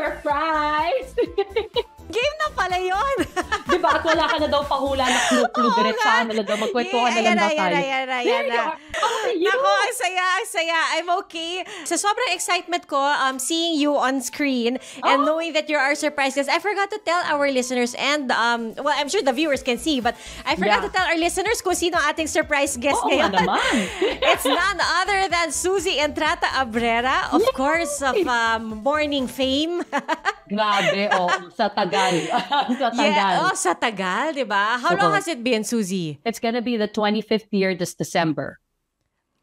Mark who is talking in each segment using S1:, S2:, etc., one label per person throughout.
S1: Surprise!
S2: Game na pala yun.
S1: Diba? At wala ka na daw pahula na clue-clue. Diretsahan na daw. Magkwentuhan na lang daw tayo.
S2: Yan na. Ako, ang saya. I'm okay. Sa sobrang excitement ko, seeing you on screen and knowing that you are surprised. Because I forgot to tell our listeners and, well, I'm sure the viewers can see, but I forgot to tell our listeners kung sino ang ating surprise guest ngayon.
S1: Naman.
S2: It's none other than Suzy Entrata Abrera, of course, of Morning Fame.
S1: Grabe, sa Tagal. Sa Tagal.
S2: Sa Tagal, di ba? How long has it been, Suzy?
S1: It's gonna be the 25th year this December.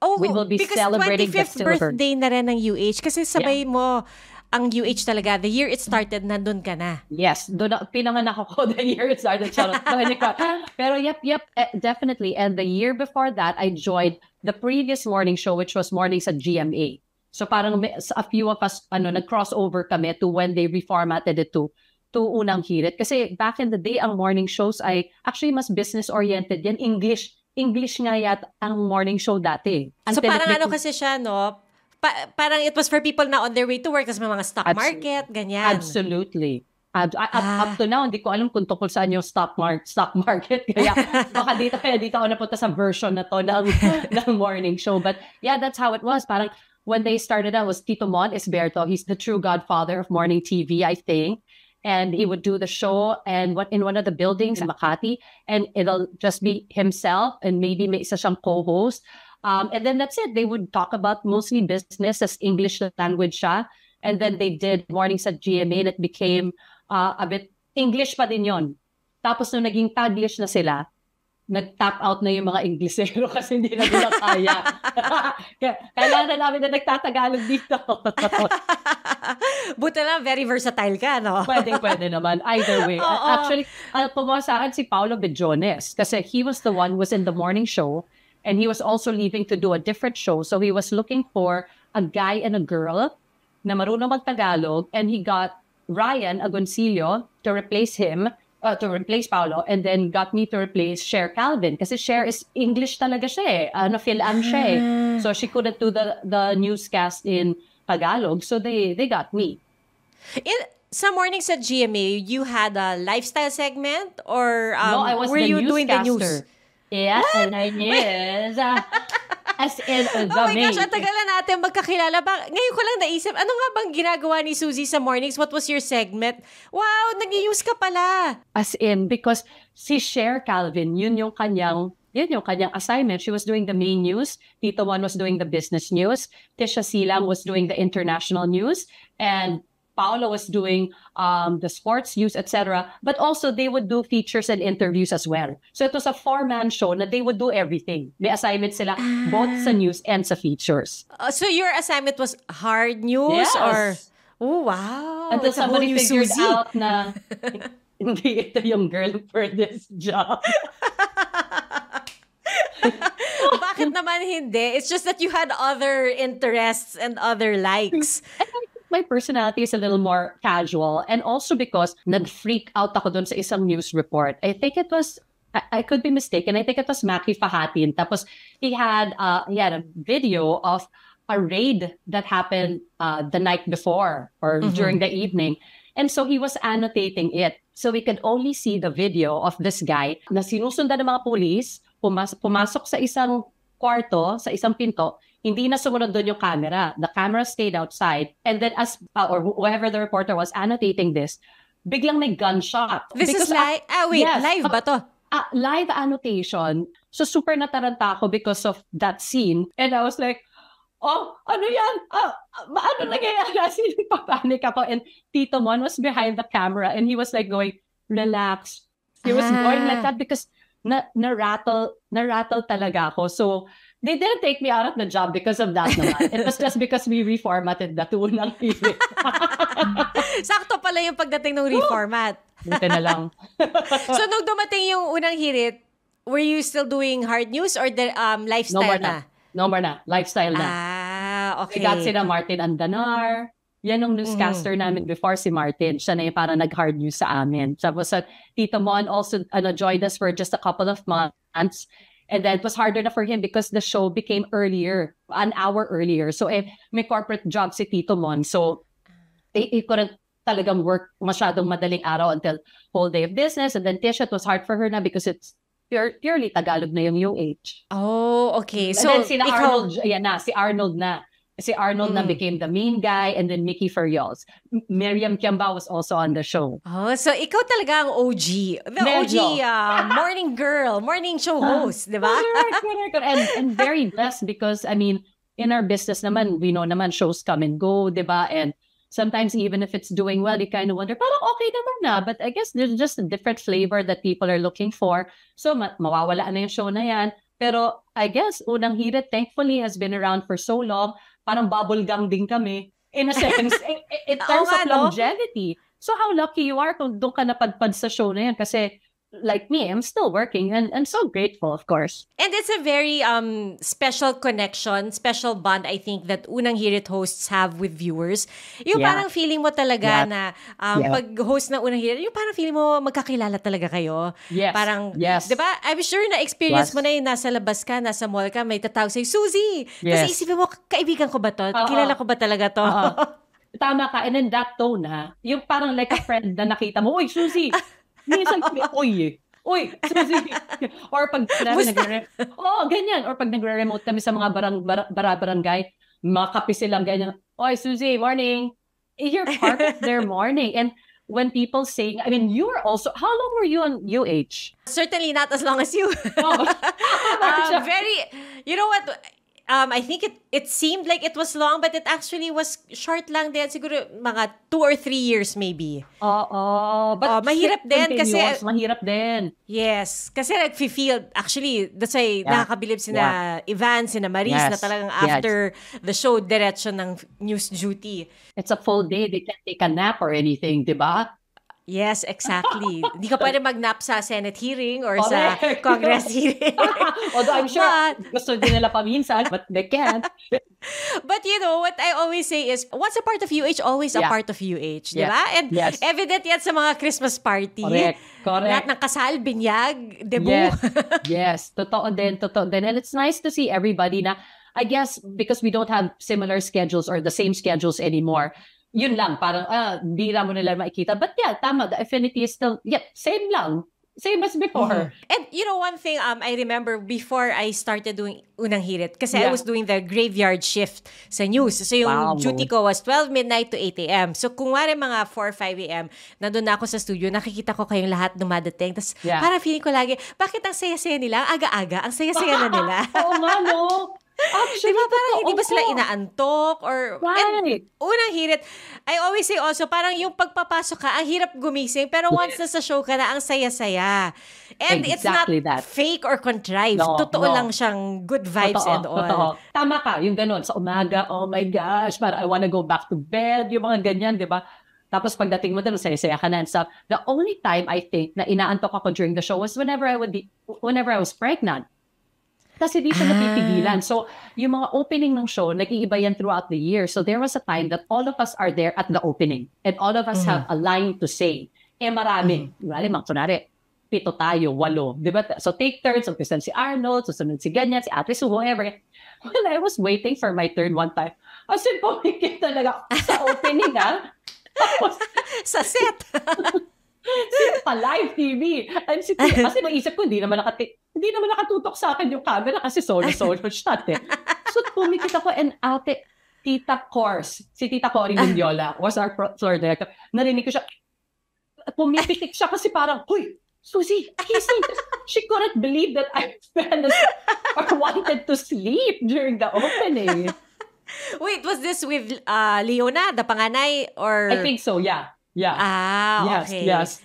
S2: Oh,
S1: we will be celebrating the
S2: 25th
S1: silver.
S2: birthday na rin ng UH. Kasi sabay mo ang UH talaga. The year it started, nandun ka na.
S1: Yes. Pinanganak ako the year it started. Pero yep, definitely. And the year before that, I joined the previous morning show, which was Mornings at GMA. So parang a few of us nag-crossover kami to when they reformatted it to Unang Hirit. Kasi back in the day, ang morning shows ay actually mas business-oriented yan. English nga yata ang morning show dati.
S2: So parang kasi siya, no? Parang it was for people na on their way to work, kasi may mga stock market, ganyan.
S1: Absolutely. Up to now, hindi ko alam kung tungkol saan yung stock market. Kaya baka dito ako napunta sa version na to ng morning show. But yeah, that's how it was. Parang when they started out was Tito Mon Esberto. He's the true godfather of morning TV, I think. And he would do the show in one of the buildings in Makati. And it'll just be himself and maybe may isa siyang co-host. And then that's it. They would talk about mostly business as English language siya. And then they did Mornings at GMA and it became a bit English pa din yon. Tapos nung naging Taglish na sila, nag-tap out na yung mga Inglesero kasi hindi na nila kaya. Kailangan namin na nagtatagalog dito.
S2: Buta lang, very versatile ka, no?
S1: Pwede naman. Either way. Actually, pumawa sa akin si Paolo Bejones kasi he was the one who was in the morning show and he was also leaving to do a different show. So he was looking for a guy and a girl na marunong mag-Tagalog and he got Ryan Agoncillo to replace him, to replace Paolo, and then got me to replace Cher Calvin. Kasi Cher is English talaga siya eh. Phil-am siya eh. So she couldn't do the newscast in Tagalog. So they got me.
S2: Sa Mornings at GMA, you had a lifestyle segment? Or
S1: no, I was
S2: were you doing the news?
S1: Yeah, and I was as in the
S2: Oh my gosh, ang tagal na natin magkakilala. Ngayon ko lang naisip, ano nga bang ginagawa ni Suzy sa Mornings? What was your segment? Wow, nag-news ka pala.
S1: As in, because si Cher Calvin, yun yung kanyang assignment. She was doing the main news. Tito Juan was doing the business news. Tisha Silang was doing the international news. And Paolo was doing the sports news, etc. But also, they would do features and interviews as well. So it was a four-man show na they would do everything. May assignment sila both sa news and sa features.
S2: So your assignment was hard news?
S1: Yes.
S2: Or oh, wow.
S1: Until somebody figured out na hindi ito yung girl for this job.
S2: Bakit naman hindi? It's just that you had other interests and other likes.
S1: My personality is a little more casual, and also because nag-freak out ako dun sa isang news report. I think it was, I could be mistaken, I think it was Maki Fahatin. Tapos he had a video of a raid that happened the night before or during the evening. And so he was annotating it. So we could only see the video of this guy na sinusundan ng mga pulis, pumasok sa isang kwarto, sa isang pinto. Hindi na sumunod doon yung camera. The camera stayed outside. And then or whoever the reporter was annotating this, biglang may gunshot.
S2: This is live? Live ba to?
S1: Live annotation. So super nataranta ako because of that scene. And I was like, oh, ano yan? Ano nangyayari? Papanik ako. And Tito Mon was behind the camera and he was like going, relax. He was going like that because na-rattle talaga ako. So, they didn't take me out of the job because of that naman. It was just because we reformatted the Unang Hirit.
S2: Sakto pala yung pagdating ng reformat.
S1: Buti na lang.
S2: So, nung dumating yung Unang Hirit, were you still doing hard news or the lifestyle na?
S1: No more na. Lifestyle na.
S2: Okay.
S1: We got sila Martin Andanar. Yan yung newscaster namin before, si Martin. Siya na yung parang nag-hard news sa amin. Tapos Tito Mon also joined us for just a couple of months. And then it was harder na for him because the show became earlier, an hour earlier. So may corporate job si Tito Mon. So he couldn't talagang work masyadong madaling araw until whole day of business. And then Tisha, it was hard for her na because it's purely Tagalog na yung UH.
S2: Oh, okay.
S1: And
S2: So,
S1: then si Arnold, si Arnold na. Si Arnold na became the main guy, and then Mickey Ferriols. Miriam Kiamba was also on the show.
S2: Oh, so ikaw talaga ang OG. The
S1: Medyo.
S2: OG morning girl, morning show host, di ba?
S1: Correct. And very blessed because, I mean, in our business naman, we know naman shows come and go, di ba? And sometimes even if it's doing well, you kind of wonder, parang okay naman na. But I guess there's just a different flavor that people are looking for. So mawawala na yung show na yan. Pero I guess Unang Hirit, thankfully, has been around for so long. Parang bubble gum din kami. In a sense, in terms of longevity. So how lucky you are kung doon ka napadpad sa show na yan. Kasi like me, I'm still working and so grateful, of course.
S2: And it's a very special connection, special bond, I think, that Unang Hirit hosts have with viewers. Yung parang feeling mo talaga na pag-host ng Unang Hirit, yung parang feeling mo magkakilala talaga kayo.
S1: Yes.
S2: Parang,
S1: yes.
S2: Diba? I'm sure na experience mo na yung nasa labas ka, nasa mall ka, may tatawag sa'yo, Suzy! Yes. Tapos isipin mo, kaibigan ko ba to? Kilala ko ba talaga to?
S1: Tama ka. And then that tone, yung parang like a friend na nakita mo, Uy, Suzy! Minsan kami, Uy, Suzy. Or pag ganyan. Or pag nagre-remote kami sa mga barangay, mga kape silang ganyan, Oy, Suzy, morning. You're part of their morning. And when people say, I mean, you were also, how long were you on UH?
S2: Certainly not as long as you. You know what? I think it seemed like it was long, but it actually was short lang din. Siguro mga 2 or 3 years maybe.
S1: But
S2: mahirap din kasi...
S1: Mahirap din.
S2: Yes. Kasi nag-feel, actually, that's why nakakabilib sina Ivan, sina Maris, na talagang after the show, diretso ng news duty.
S1: It's a full day. They can't take a nap or anything, di ba?
S2: Yes, exactly. Hindi ka pwede mag-nap sa Senate hearing or sa Congress hearing.
S1: Although I'm sure gusto din nila paminsan, but they can't.
S2: But you know, what I always say is, once a part of UH, always a part of UH. Di ba? And evident yan sa mga Christmas party.
S1: Correct.
S2: Lahat ng kasal, binyag, debut.
S1: Yes. Totoo din. And it's nice to see everybody na, I guess, because we don't have similar schedules or the same schedules anymore, yun lang, parang, bira mo nila makikita. But yeah, tama, the affinity is still, same lang. Same as before.
S2: And you know, one thing I remember before I started doing Unang Hirit, kasi I was doing the graveyard shift sa news. So yung duty ko was 12 midnight to 8 a.m. So kung wari mga 4 or 5 a.m., nandun na ako sa studio, nakikita ko kayong lahat dumadating. Tapos parang feeling ko lagi, bakit ang saya-saya nila? Aga-aga, ang saya-saya na nila.
S1: Oo nga, no? Actually,
S2: diba parang hindi ba sila inaantok? Or, and Unang Hirit, I always say also, parang yung pagpapasok ka, ang hirap gumising, pero once na sa show ka na, ang saya-saya. And it's not fake or contrived. Totoo lang siyang good vibes and all.
S1: Totoo. Tama ka, yung ganun. Sa umaga, oh my gosh, parang I wanna go back to bed, yung mga ganyan, di ba? Tapos pagdating mo doon, saya-saya ka na and stuff. The only time I think na inaantok ako during the show was whenever I was pregnant. Kasi di siya napipigilan. So, yung mga opening ng show, nag-iiba yan throughout the year. So, there was a time that all of us are there at the opening. And all of us have a line to say. Marami. Kunwari, 7 tayo, 8. Diba? So, take turns. So, si Arnold, susunod si ganyan, si Ate Sue, whoever. When I was waiting for my turn one time, as in, pumikit talaga sa opening, Tapos,
S2: sa set.
S1: Pa live TV. And kasi naisip ko, hindi naman nakatutok sa akin yung camera kasi solo shot So, pumikit ako and Tita Cors, si Tita Cory Mendiola was our floor director. Narinig ko siya, pumipitik siya kasi parang, Huy, Suzy, she couldn't believe that I fell or wanted to sleep during the opening.
S2: Wait, was this with Leona, the panganay? Or...
S1: I think so, yeah.
S2: Okay.
S1: Yes.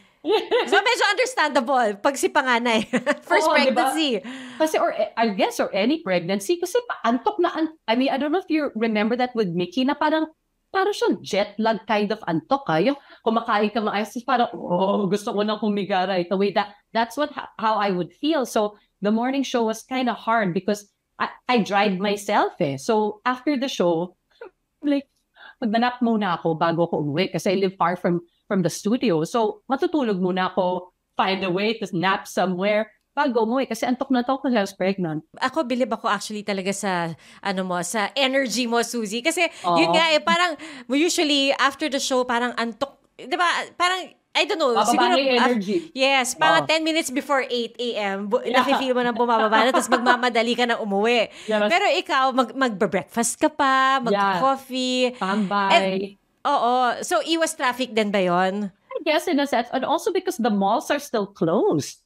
S2: So, medyo understandable pag si panganay. First pregnancy.
S1: Diba? Kasi, I guess, or any pregnancy, kasi antok na, I mean, I don't know if you remember that with Mickey, na parang siyang jet lag kind of antok, yung kumakain ka maayos, parang, gusto ko nang humiga right away. That's how I would feel. So, the morning show was kind of hard because I drive myself, So, after the show, like, magdanap muna ako bago ako umuwi kasi I live far from the studio. So, matutulog muna ako, find a way to nap somewhere bago umuwi kasi antok na to kasi I was pregnant.
S2: Ako, bilib ako actually talaga sa, sa energy mo, Suzy. Kasi, yun nga parang, usually, after the show, parang antok diba, parang, I don't know.
S1: Bababa na yung energy.
S2: Yes, parang 10 minutes before 8 a.m., nafe-feel mo na bumababa na, tapos magmamadali ka na umuwi. Pero ikaw, mag-breakfast ka pa, mag-coffee.
S1: Tambay.
S2: Oo. So, iwas traffic din ba yon?
S1: I guess in a sense. And also because the malls are still closed.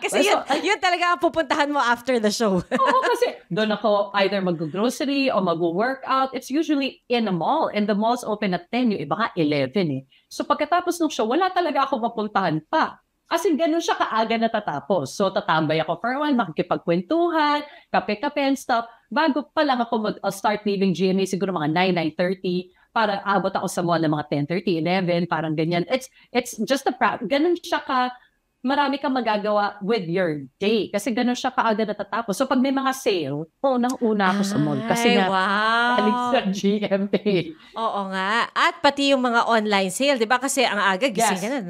S2: Kasi yun talaga ang pupuntahan mo after the show.
S1: Oo, kasi doon ako either mag-grocery o mag-workout. It's usually in a mall. And the malls open at 10. Yung iba nga 11 eh. So pagkatapos ng show, wala talaga ako mapuntahan pa. As in, ganun siya kaaga natatapos. So tatambay ako for a while, makikipagkwentuhan, kape-kape and stuff. Bago pa lang ako start leaving GMA, siguro mga 9:30, para abot ako sa mall ng mga 10:30, 11, parang ganyan. It's just ganun siya marami kang magagawa with your day. Kasi ganun siya kaaga natatapos. So, pag may mga sale, unang-una ako sa mall. Kasi alig sa GMA.
S2: Oo nga. At pati yung mga online sale, di ba? Kasi ang aga, gising ka na.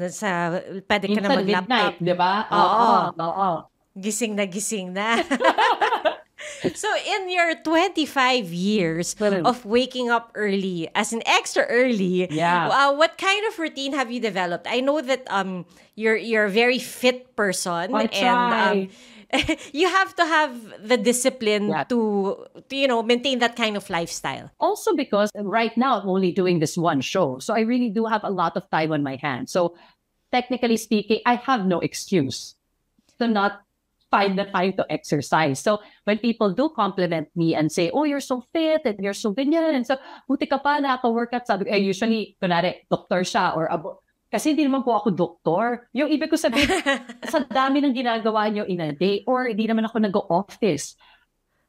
S2: Pwede ka na mag-laptop.
S1: Di ba?
S2: Oo. Gising na. So, in your 25 years of waking up early, as in extra early, what kind of routine have you developed? I know that you're a very fit person, and you have to have the discipline to maintain that kind of lifestyle.
S1: Also, because right now I'm only doing this one show, so I really do have a lot of time on my hands. So, technically speaking, I have no excuse to not find the time to exercise. So when people do compliment me and say, oh, you're so fit and you're so ganyan, and so buti ka pa nakaka-workout, sabi ko, usually, kunwari, doktor siya or kasi hindi naman po ako doktor. Yung ibig ko sabihin, sa dami ng ginagawa niyo in a day or hindi naman ako nag-office.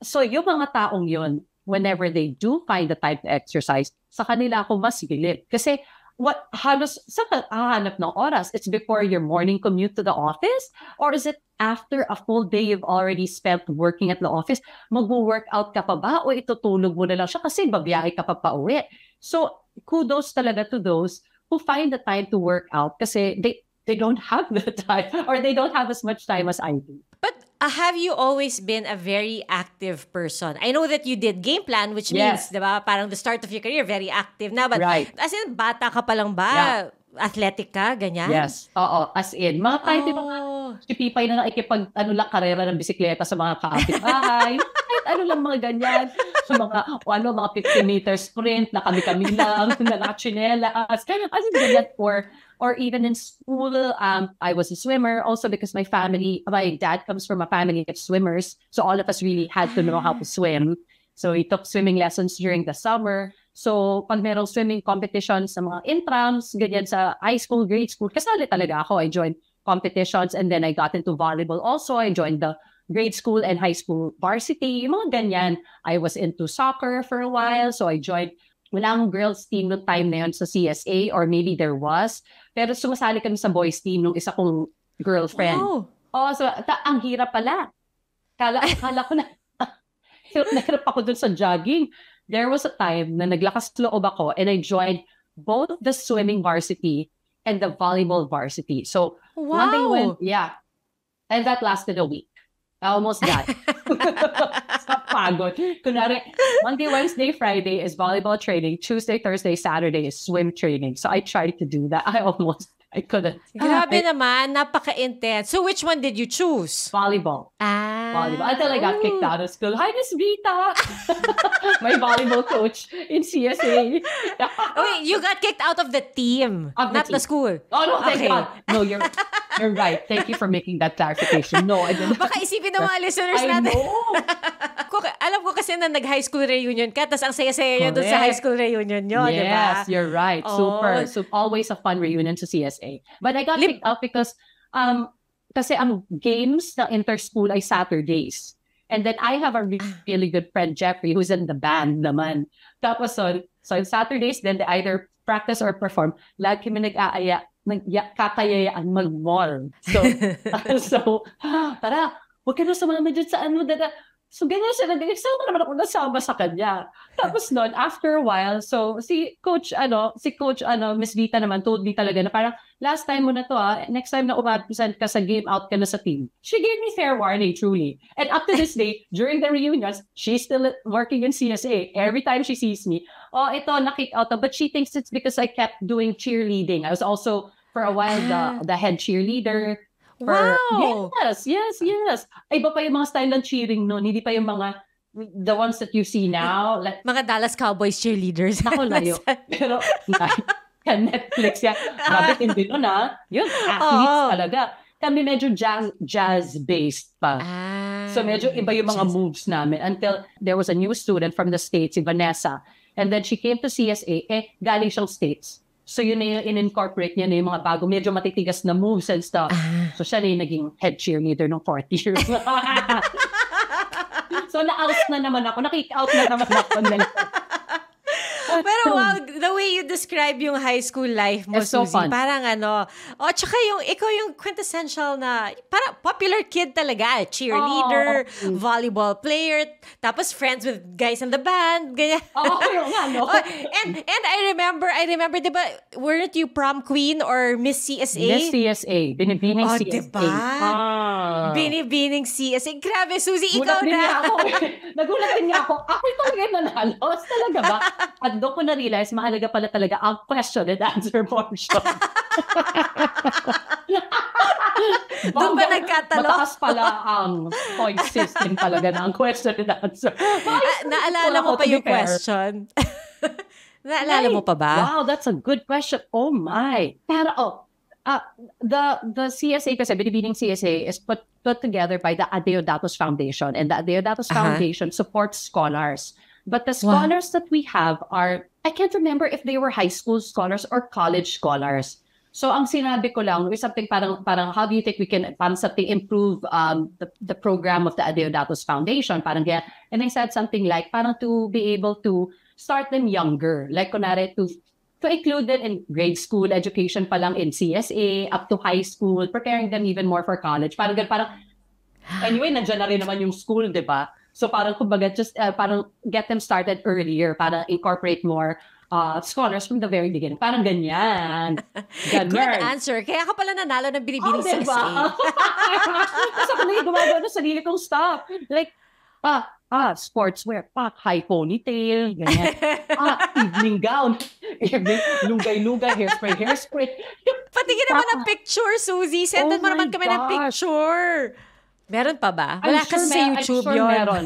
S1: So yung mga taong yun, whenever they do find the time to exercise, sa kanila ako mas gilit. Kasi halos sa hahanap ng oras? It's before your morning commute to the office? Or is it after a full day you've already spent working at the office? Mag-workout ka pa ba? O itutulog mo na lang siya kasi babiyahe ka pa pauwi? So, kudos talaga to those who find the time to work out kasi they don't have the time or they don't have as much time as I do.
S2: But have you always been a very active person? I know that you did game plan, which means, diba, parang the start of your career, very active na. But as in, bata ka pa lang ba? Athletic ka, ganyan?
S1: Yes. Oo, as in. Mga type yung mga pipipay na karera ng bisikleta sa mga kaapit-bahay. Kahit lang mga ganyan. So mga 50 meters sprint na kami-kami lang, na nakachinelas. As in, ganyan. Or even in school, I was a swimmer also because my dad comes from a family of swimmers. So all of us really had to know how to swim. So we took swimming lessons during the summer. So pag merong swimming competitions sa mga intrams, ganyan sa high school, grade school, kasali talaga ako. I joined competitions and then I got into volleyball also. I joined the grade school and high school varsity, yung mga ganyan. I was into soccer for a while. So I joined walang girls team noong time na yun sa CSA or maybe there was. Pero sumasali kami sa boys team nung isa kong girlfriend.
S2: Wow.
S1: So ang hirap pala. Kala ko na nahirap ako dun sa jogging. There was a time na naglakas loob ako and I joined both the swimming varsity and the volleyball varsity. So one day and that lasted a week. I almost died. Sa pagod. Kunwari, Monday, Wednesday, Friday is volleyball training. Tuesday, Thursday, Saturday is swim training. So I tried to do that. I couldn't.
S2: Grabe naman, napaka-intense. So which one did you choose?
S1: Volleyball. Volleyball. Until I got kicked out of school. Hi, Miss Vita! My volleyball coach in CSA.
S2: Wait, you got kicked out of the team, not the school.
S1: Oh, no, thank God. No, you're right. Thank you for making that clarification. No, I didn't.
S2: Baka isipin ng mga listeners natin. I know. Alam ko kasi na nag-high school reunion ka, tas ang saya-saya nyo doon sa high school reunion nyo, di ba?
S1: Yes, you're right. Super. So always a fun reunion to CSA. But I got picked up because kasi ang games na inter-school ay Saturdays. And then I have a really good friend, Jeffrey, who's in the band naman. Tapos so on Saturdays, then they either practice or perform. Lagi kami kakayayaan mag-mall. So, tara, huwag ka na sumama dyan sa dada. So, ganyan siya. Nagsama naman ako nasama sa kanya. Tapos noon, after a while, so si Coach Miss Vita naman told me talaga na parang, last time mo na to next time na umapresent ka sa game, out ka na sa team. She gave me fair warning, truly. And up to this day, during the reunions, she's still working in CSA. Every time she sees me, ito, na-kick out. But she thinks it's because I kept doing cheerleading. I was also, for a while, the head cheerleader.
S2: Wow!
S1: Yes. Iba pa yung mga style ng cheering noon. Hindi pa yung the ones that you see now. Like,
S2: mga Dallas Cowboys cheerleaders.
S1: Naku, layo. Pero, Netflix yan. Grabe, hindi nun Yun, athletes talaga. Kami medyo jazz-based pa. So medyo iba yung mga moves namin until there was a new student from the States, si Vanessa. And then she came to CSA, galing siyang States. So yun na yung in-incorporate niya na yung mga bago, medyo matitigas na moves and stuff. So siya na yung naging head cheerleader ng 4th year. So na-out na naman ako, na-kick-out na naman ako.
S2: Pero wow, the way you describe yung high school life mo,
S1: It's so
S2: Suzy,
S1: fun.
S2: parang tsaka ikaw yung quintessential na, parang popular kid talaga, cheerleader, volleyball player, tapos friends with guys in the band, ganyan.
S1: Yung ano.
S2: And I remember, diba, weren't you prom queen or Miss CSA?
S1: Miss CSA, binibining CSA.
S2: Diba? Binibining CSA. Grabe, Suzy, ikaw na.
S1: Nagulat din nga ako. Ako ito talaga nanalo. Talaga ba? At doon ko na-realize, mahalaga pala talaga ang question and answer portion.
S2: Doon ba nagkatalo?
S1: Mataas pala ang point system talaga ng question and answer.
S2: Naalala mo pa yung question? Naalala mo pa ba?
S1: Wow, that's a good question. Oh my. Pero, the CSA kasi, binibining CSA is put together by the Adeodatos Foundation. And the Adeodatos Foundation supports scholars. But the scholars that we have are, I can't remember if they were high school scholars or college scholars. So ang sinabi ko lang is something parang how do you think we can something improve the program of the Adeodatos Foundation? Parang ganyan. And I said something like parang to be able to start them younger. Like kunwari to include them in grade school education pa lang in CSA up to high school, preparing them even more for college. Parang anyway, nandiyan na rin naman yung school, di ba? So parang kumbaga just parang get them started earlier para incorporate more scholars from the very beginning. Parang ganyan.
S2: Good answer. Kaya ka pala nanalo ng binibining CSA.
S1: Diba? Kasi ako na gumagawa ng sarili kong stuff. Like, sportswear, high ponytail, ganyan. Evening gown, lugay-lugay, hairspray.
S2: Patingin naman ng picture, Suzy. Sendan mo naman kami ng picture. Meron pa ba? Wala kasi sa YouTube
S1: I'm sure
S2: yun.
S1: Meron.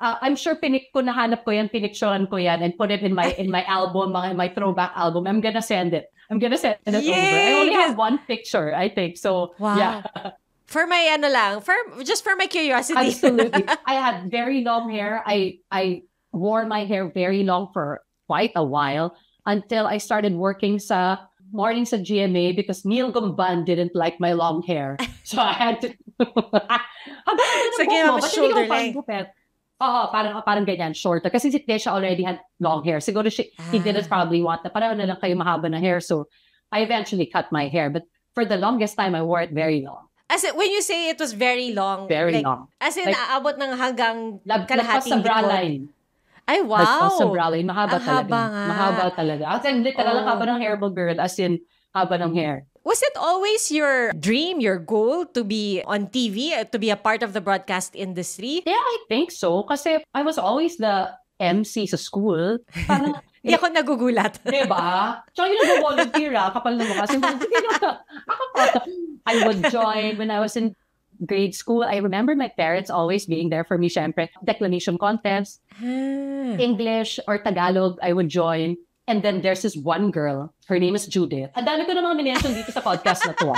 S1: I'm sure nahanap ko yan, pinicturean ko yan, and put it in my album, my throwback album. I'm gonna send it over. I only have one picture, I think. So, yeah.
S2: For my just for my curiosity.
S1: Absolutely. I had very long hair. I wore my hair very long for quite a while until I started working sa morning sa GMA because Neil Gumban didn't like my long hair. So I had to...
S2: Sige, shoulder length.
S1: Parang ganyan, shorter. Kasi si Tesha already had long hair. Siguro he didn't probably want na parang na lang kayo mahaba na hair. So I eventually cut my hair. But for the longest time, I wore it very long.
S2: As in, when you say it was very long,
S1: long.
S2: As in, aabot ng hanggang
S1: kalahating bra line.
S2: Ay, wow!
S1: Sa bra line, mahaba talaga.
S2: Mahaba
S1: talaga. As in, literal haba ng hairball girl. As in, haba ng hair.
S2: Was it always your dream, your goal to be on TV, to be a part of the broadcast industry?
S1: Yeah, I think so. Kasi I was always the MC sa school. Parang,
S2: Hindi ako nagugulat.
S1: Diba? Tsaka yung nag-volunteer kapal na mukha. I would join when I was in grade school. I remember my parents always being there for me, syempre. Declamation contests, English or Tagalog, I would join. And then there's this one girl, her name is Judith. Ang dami ko namang minention dito sa podcast na to.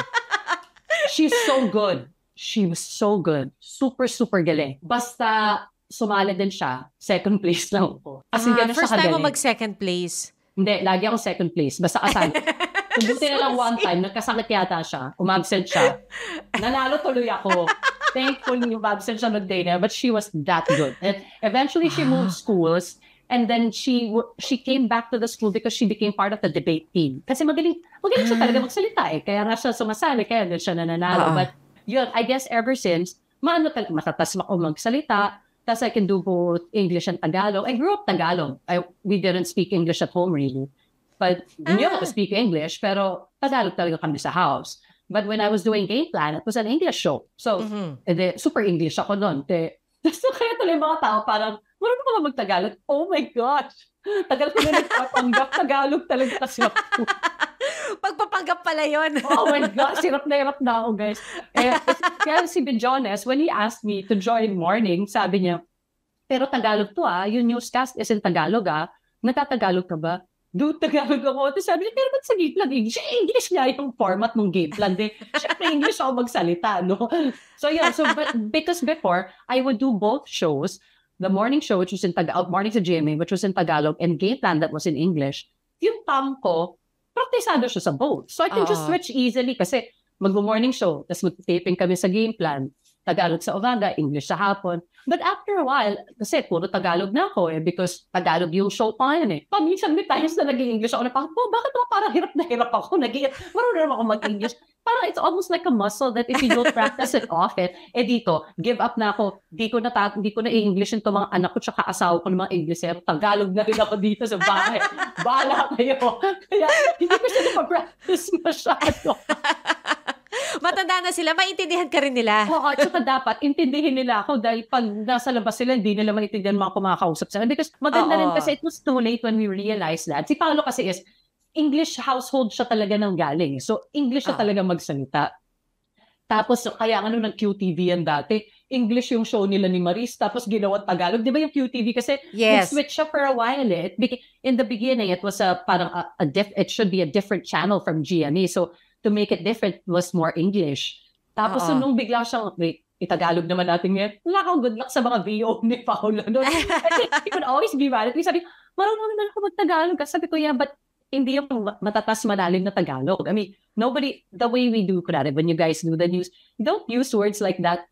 S1: She's so good. She was so good. Super, super galing. Basta sumali din siya, second place lang ako. Kasi
S2: first time mo mag-second place?
S1: Hindi, lagi ako second place. Basta kasali. Buti na lang one time, nagkasakit yata siya, umabsent siya. Nanalo tuloy ako. Thankfully, umabsent siya mag-day na, but she was that good. And eventually, she moved schools. And then she came back to the school because she became part of the debate team. Kasi magaling siya talaga magsalita eh. Kaya nga siya sumasali, kaya din siya nananalo. But yun, I guess ever since, matatas ako magsalita. Tapos I can do both English and Tagalog. I grew up Tagalog. We didn't speak English at home really. But we knew how to speak English, pero Tagalog talaga kami sa house. But when I was doing Game Plan, it was an English show. So, super English ako nun. So kaya tuloy mga tao parang, marunong ka ba mag-Tagalog? Oh my gosh! Tagal ko na nagpapanggap. Tagalog talaga kasi ako.
S2: Pagpapanggap pala yun.
S1: Oh my gosh, hirap na ako, guys. Kaya si Bijones, when he asked me to join morning, sabi niya, pero Tagalog to yung newscast is in Tagalog Natatagalog ka ba? Dude, Tagalog ako. Tapos sabi niya, pero ba't sa game plan English? English nga yung format ng game plan. Siyempre, English ako magsalita, no? So, but because before, I would do both shows, the morning show, which was in Tagalog, Morning sa GMA, which was in Tagalog, and game plan that was in English. Yung Tom ko, praktisado siya sa both. So, I can just switch easily kasi mag-morning show, tapos mag-taping kami sa game plan. Tagalog sa umaga, English sa hapon. But after a while, kasi puro Tagalog na ako because Tagalog yung show pa yan Paminsan may times na nag-English ako na bakit naman parang hirap na hirap ako? Marunong naman ako mag-English. Parang it's almost like a muscle that if you don't practice it often, dito, give up na ako. Di ko na i-English ito mga anak ko tsaka asawa ko ng mga English. Tagalog na rin ako dito sa bahay. Bahala kayo. Kaya hindi ko siya na-practice masyado.
S2: Matanda na sila, maintindihan ka rin nila.
S1: Oo, tsaka dapat intindihin nila ako dahil pag nasa labas sila, hindi nila maintindihan mga kumakausap sila. Because maganda rin kasi it was too late when we realized that. Si Paolo kasi is English household siya talaga nang galing. So, English siya talaga magsalita. Tapos, kaya nung QTV yan dati, English yung show nila ni Maris, tapos ginawa Tagalog. Di ba yung QTV? Kasi nag-switch siya for a while In the beginning, it was it should be a different channel from GMA. So, to make it different was more English. Tapos nung bigla siyang, Tagalog naman natin ngayon, wala akong good luck sa mga VO ni Paolo. No? He would always be mad at me. Sabi, marunong naman ako mag-Tagalog. Sabi ko, but hindi yung matatas malalim na Tagalog. I mean, the way we do, when you guys do the news, don't use words like that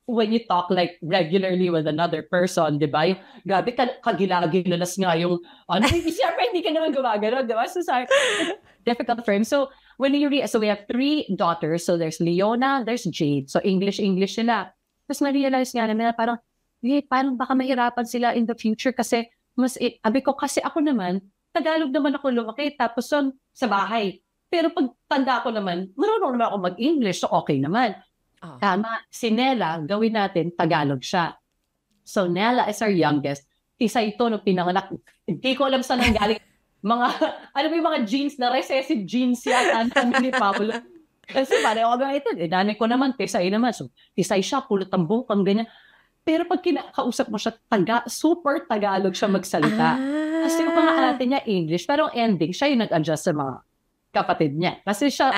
S1: when you talk like regularly with another person, di ba? Yung, gabi, kagilagilalas nga yung, siyempre hindi ka naman gumagano, di ba? So, sorry, difficult for him. So, so we have 3 daughters. So, there's Leona, there's Jade. So, English sila. Tapos, na-realize nga namin na parang baka mahirapan sila in the future kasi, abi ko, kasi ako naman, Tagalog naman ako lumaki, tapos sa bahay. Pero pag tanda ko naman, marunong naman ako mag-English, so okay naman. Tama, si Nella, gawin natin, Tagalog siya. So Nella is our youngest. Isa ito nung pinanganak. Hindi ko alam saan ang galing. Yung mga genes na recessive genes yan, ni Pablo. Kasi parang ito, nanay ko naman, Tisay naman. So Tisay siya, pulot ang bukang, ganyan. Pero pag kinakausap mo siya, super Tagalog siya magsalita. Kasi yung mga natin niya English, pero ending, siya yung nag-adjust sa mga kapatid niya. Kasi siya,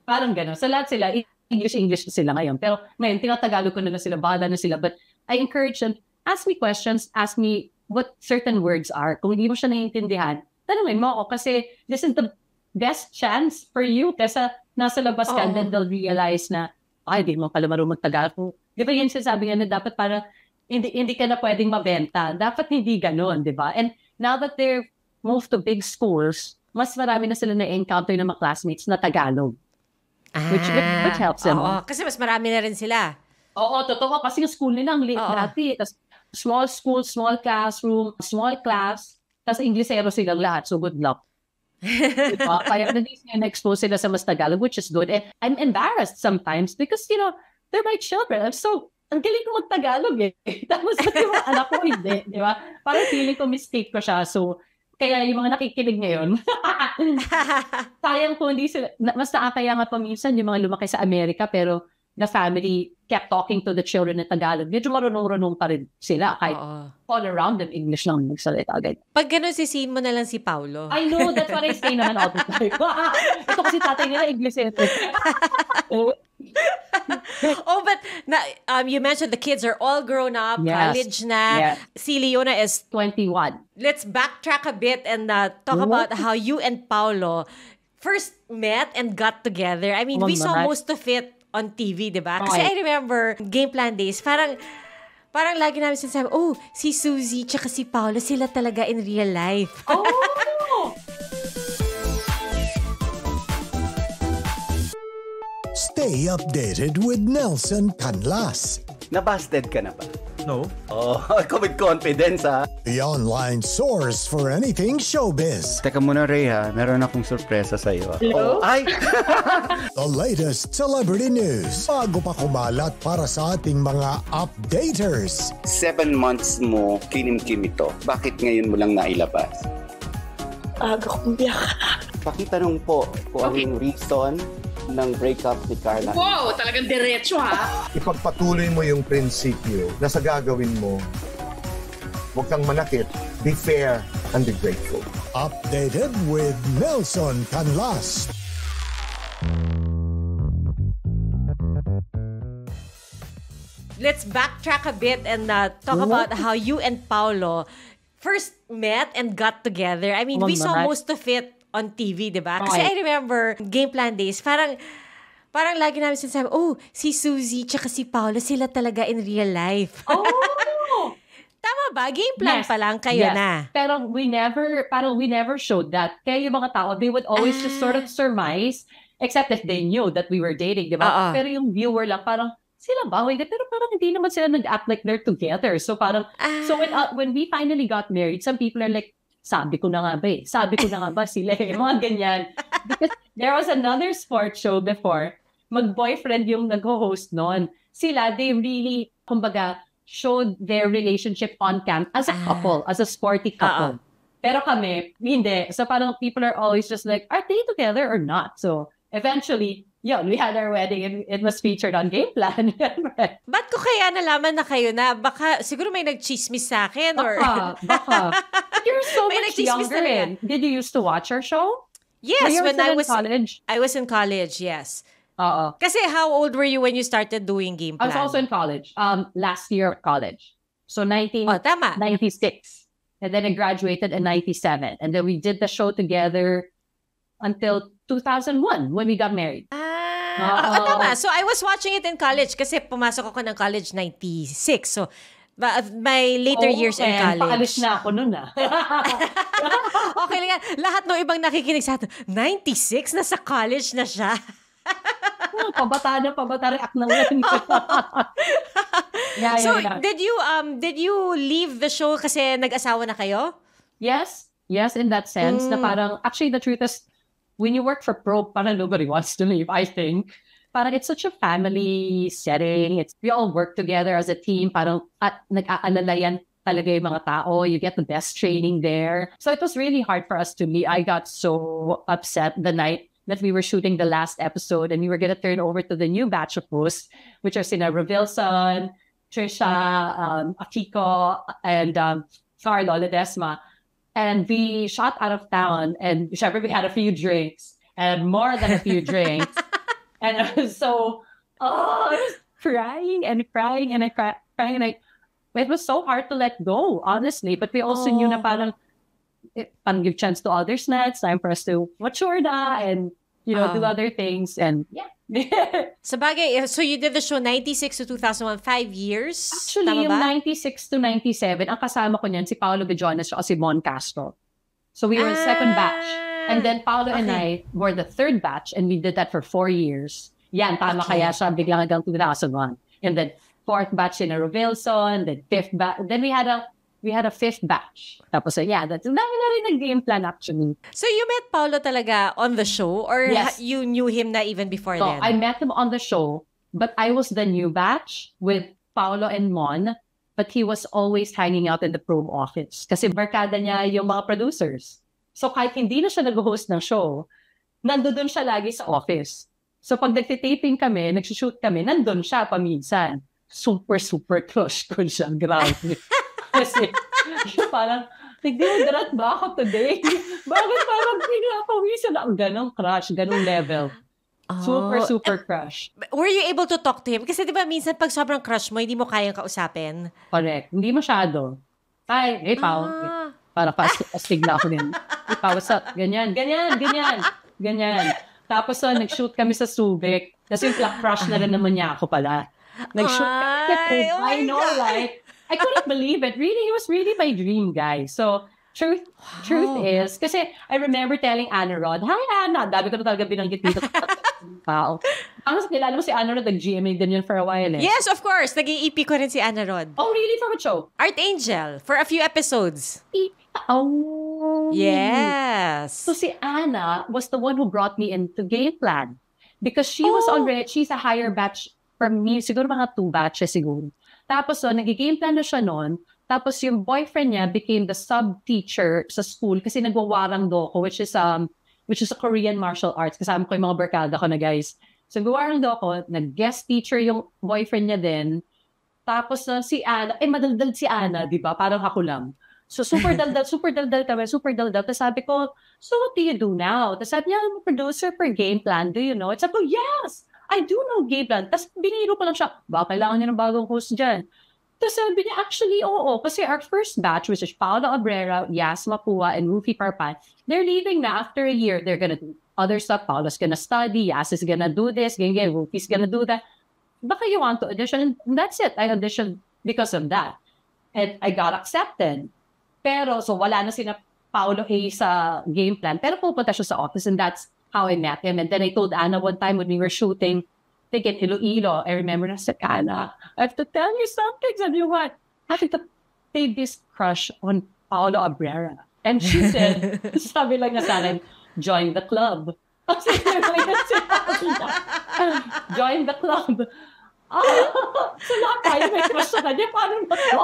S1: parang gano'n. Sa lahat sila, English sila ngayon. Pero ngayon, tinatagalog ko na sila, bahala na sila. But I encourage them, ask me questions, ask me what certain words are. Kung hindi mo siya naiintindihan, tanungin mo ako kasi this is the best chance for you. Kasi nasa labas ka, and then they'll realize na, di mo pala marunong mag-Tagalog. Di ba yun sinasabi nga na dapat para hindi ka na pwedeng mabenta. Dapat hindi ganun, di ba? And now that they're moved to big schools, mas marami na sila na-encounter ng mga classmates na Tagalog. Which helps them.
S2: Kasi mas marami na rin sila.
S1: Oo, totoo. Kasi yung school nila ang late dati. Tas, small school, small classroom, small class. Tapos Inglesero silang lahat. So good luck. Diba? Kaya na-expose sila sa mas Tagalog, which is good. And I'm embarrassed sometimes because, they're my children. Ang galing ko mag-Tagalog Tapos yung mga anak ko hindi. Di ba? Parang feeling ko mistake ko siya. So, kaya yung mga nakikinig ngayon, sayang po hindi sila, mas nakakaya nga paminsan yung mga lumaki sa Amerika, pero the family kept talking to the children in Tagalog. Medyo marunong-runong pa rin sila. Kahit all around them, English lang magsalita agad.
S2: Pag gano'n, sisihin mo na lang si Paulo.
S1: I know, that's what I say naman all the time. Ito kasi tatay nila, English
S2: but you mentioned the kids are all grown up, college na.
S1: Yes.
S2: Si Leona is
S1: 21.
S2: Let's backtrack a bit and talk about how you and Paulo first met and got together. I mean, we saw most of it on TV, di ba? Kasi I remember Game Plan Days, parang lagi namin sinasabi, si Suzy tsaka si Paulo, sila talaga in real life.
S3: Stay updated with Nelson Canlas.
S4: Nabasted ka na ba?
S3: No?
S4: Oh, ako with confidence, ha?
S5: The online source for anything showbiz.
S4: Teka muna, Ray, ha? Meron akong sorpresa sa'yo.
S1: Hello?
S4: Oh, ay!
S5: The latest celebrity news. Bago pa kumalat para sa ating mga updaters.
S4: 7 months mo kinimkim ito. Bakit ngayon mo lang nailabas?
S6: Aga kong biyak.
S4: Pakitanong po kung ano yung reason ng breakup ni Carla.
S6: Wow, talagang diretso ha.
S3: Ipagpatuloy mo yung prinsipyo na sa gagawin mo. Huwag kang manakit. Be fair and be grateful.
S5: Updated with Nelson Canlas.
S2: Let's backtrack a bit and talk about how you and Paolo first met and got together. I mean, we saw most of it on TV, di ba? Kasi I remember, Game Plan Days, parang lagi namin sinasabi, si Suzy tsaka si Paolo, sila talaga in real life.
S1: Oh!
S2: Tama ba? Game plan pa lang kayo na.
S1: Pero we never showed that. Kaya yung mga tao, they would always just sort of surmise, except if they knew that we were dating, di ba? Pero yung viewer lang, parang, sila ba? Pero parang hindi naman sila nag-act like they're together. So parang, so when we finally got married, some people are like, sabi ko na nga ba sila mga ganyan. Because there was another sports show before, mag-boyfriend yung nag-host noon. Sila, they really, kumbaga, showed their relationship on cam as a couple, as a sporty couple. Pero kami, hindi. So parang people are always just like, are they together or not? So eventually, we had our wedding and it was featured on Game Plan.
S2: Ba't ko kaya nalaman na kayo na baka siguro may nagchismis sa akin or
S1: baka. But you're so much younger. Did you used to watch our show?
S2: Yes, when I was
S1: in college.
S2: I was in college, yes.
S1: Kasi
S2: how old were you when you started doing Game Plan?
S1: I was also in college. Last year of college. So
S2: tama.
S1: 96. And then I graduated in 97. And then we did the show together until 2001 when we got married.
S2: Tama. So I was watching it in college kasi pumasok ako ng college 96. So my later years in college.
S1: Paalis na ako nun
S2: Okay lang yan. Lahat ng ibang nakikinig sa atin, 96 na sa college na siya.
S1: Pabata react na lang.
S2: Did you leave the show kasi nag-asawa na kayo?
S1: Yes, in that sense. Na parang, actually the truth is, when you work for Pro, parang nobody wants to leave, I think. Parang it's such a family setting. We all work together as a team. Parang nag-aalalayan talaga yung mga tao. You get the best training there. So it was really hard for us to leave. I got so upset the night that we were shooting the last episode and we were going to turn over to the new batch of hosts, which are Sina Revilson, Trisha, Akiko, and Carlo Ledesma. And we shot out of town and syempre we had a few drinks and more than a few drinks. And I was so, I was crying and crying and it was so hard to let go, honestly. But we also knew na parang give chance to others na. It's time for us to mature na and, do other things. And
S2: Sabagay, so you did the show 96 to 2001, 5 years?
S1: Actually, yung 96 to 97, ang kasama ko niyan, si Paolo Bejones at si Mon Castro. So we were second batch. And then Paolo and I were the third batch and we did that for 4 years. Yan, tama kaya siya biglang hanggang 2001. And then fourth batch in a Revilson, then fifth batch. Then we had a fifth batch. Tapos, that's dami na rin ng Game Plan actually.
S2: So you met Paolo talaga on the show or you knew him na even before then?
S1: I met him on the show, but I was the new batch with Paolo and Mon, but he was always hanging out in the Probe office kasi barkada niya yung mga producers. So kahit hindi na siya nag-host ng show, nandoon siya lagi sa office. So pag nagtitaping kami, nagsushoot kami, nandun siya paminsan. Super, super crush ko siya. Grabe. Kasi parang, nag-deodorant ba ako today? Bakit parang pinapawisan ang ganong crush, ganong level? Super, super crush.
S2: Were you able to talk to him? Kasi di ba minsan pag sobrang crush mo, hindi mo kayang kausapin?
S1: Correct. Hindi masyado. Hey, Pao. Para pastig na ako din. Hey, Pao, what's up? Ganyan. Tapos nag-shoot kami sa Subic. Kasi yung crush na rin naman niya ako pala. Nag-shoot kami. I know, right? I couldn't believe it. Really, he was really my dream guy. So, truth is, kasi I remember telling Anna Rod, hi Anna, dami ko na talaga binanggit dito. Wow. Ang kilala mo si Anna Rod, nag-GMA din yun for a while eh.
S2: Yes, of course. Naging EP ko rin si Anna Rod.
S1: Oh, really? For what show?
S2: Archangel, for a few episodes.
S1: Oh.
S2: Yes.
S1: So si Anna was the one who brought me into Game Plan. Because she was already, she's a higher batch from me. Siguro mga 2 batches siguro. Tapos so, nag-game plan na siya noon. Tapos yung boyfriend niya became the sub-teacher sa school kasi nagwawarang do ko, which is a Korean martial arts. Kasama ko yung mga barkada ko na guys. So nagwawarang do ko, nag-guest teacher yung boyfriend niya din. Tapos si Anna, madaldal si Anna, di ba? Parang ako lang. So super daldal kami, super daldal. Tapos sabi ko, so what do you do now? Tapos sabi niya, I'm a producer for Game Plan. Do you know it? Sabi ko, yes! I do know Game Plan. Tapos biniro ko lang siya, baka kailangan niya ng bagong host dyan. Tapos sabi niya, actually, oo. Kasi our first batch, which is Paolo Abrera, Yas Mapua, and Rufi Parpan, they're leaving na after a year. They're gonna do other stuff. Paolo's gonna study. Yas is gonna do this. Ganyan, Rufi's gonna do that. Baka you want to audition? And that's it. I auditioned because of that. And I got accepted. Pero, so wala na sina Paolo A sa Game Plan. Pero pupunta siya sa office and that's how I met him. And then I told Anna one time when we were shooting, I think in Iloilo, I remember na said, Anna, I have to tell you something. Sabi what? I have to take this crush on Paolo Abrera. And she said, sabi lang na sa akin, join the club. Join the club. So lahat tayo may crush sa kanya. Paano ba ito?